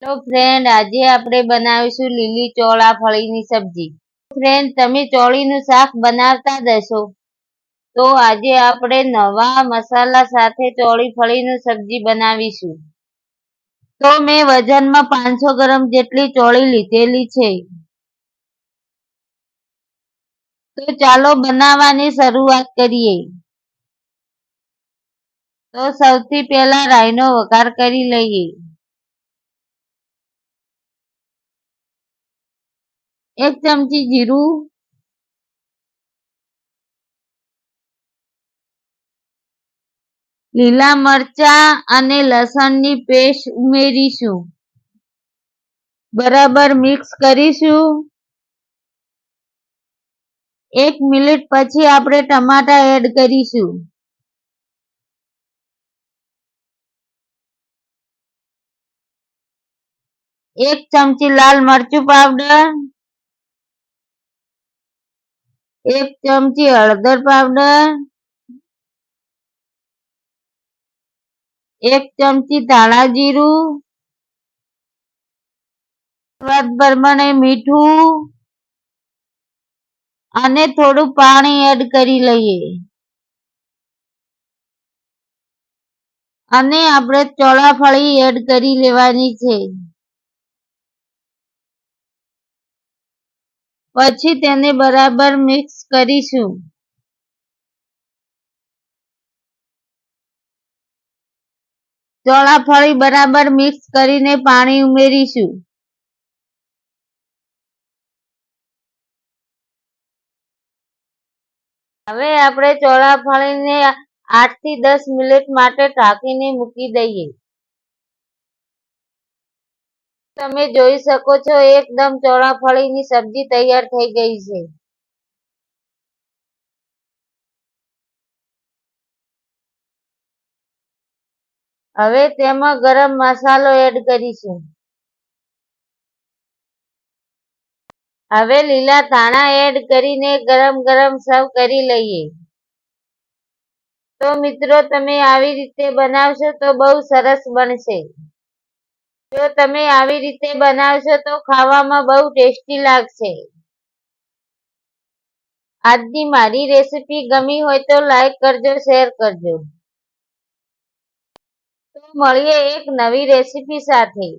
Hello friend, આજે આપણે બનાવીશું લીલી ચોળાફળીની સબ્જી. ફ્રેન્ડ, તમે ચોળીનું શાક બનાવતા જ હશો, તો આજે આપણે નવા મસાલા સાથે ચોળીફળીનું સબ્જી બનાવીશું. તો મેં વજનમાં 500 ગ્રામ જેટલી ચોળી લીધેલી છે. તો ચાલો બનાવવાની શરૂઆત કરીએ. તો સૌથી પહેલા રાઈનો વઘાર કરી લઈએ. 1 ચમચી જીરું, લીલા મરચાં અને લસણની પેસ્ટ ઉમેરીશું. બરાબર મિક્સ કરીશું. 1 મિનિટ પછી આપણે ટમાટા એડ કરીશું. એક ચમચી લાલ મરચું પાવડર, 1 ચમચી હળદર પાવડર, 1 ચમચી ધાણા જીરું, સ્વાદ પ્રમાણે મીઠું અને થોડું પાણી એડ કરી લઈએ. અને આપણે ચોળાફળી એડ કરી લેવાની છે. પછી તેને બરાબર મિક્સ કરીશું. ચોળાફળી બરાબર મિક્સ કરીને પાણી ઉમેરીશું. હવે આપણે ચોળાફળીને 8 થી 10 મિનિટ માટે ઢાંકીને મૂકી દઈએ. તમે જોઈ શકો છો, એકદમ ચોળાફળીની સબ્જી તૈયાર થઈ ગઈ છે. હવે તેમાં ગરમ મસાલો એડ કરીશું. હવે લીલા ધાણા એડ કરીને ગરમ સર્વ કરી લઈએ. તો મિત્રો, તમે આવી રીતે બનાવશો તો બહુ સરસ બનશે. જો તમે આવી રીતે બનાવશો તો ખાવામાં બહુ ટેસ્ટી લાગશે. આજની મારી રેસીપી ગમી હોય તો લાઈક કરજો, શેર કરજો. તો મળીએ એક નવી રેસીપી સાથે.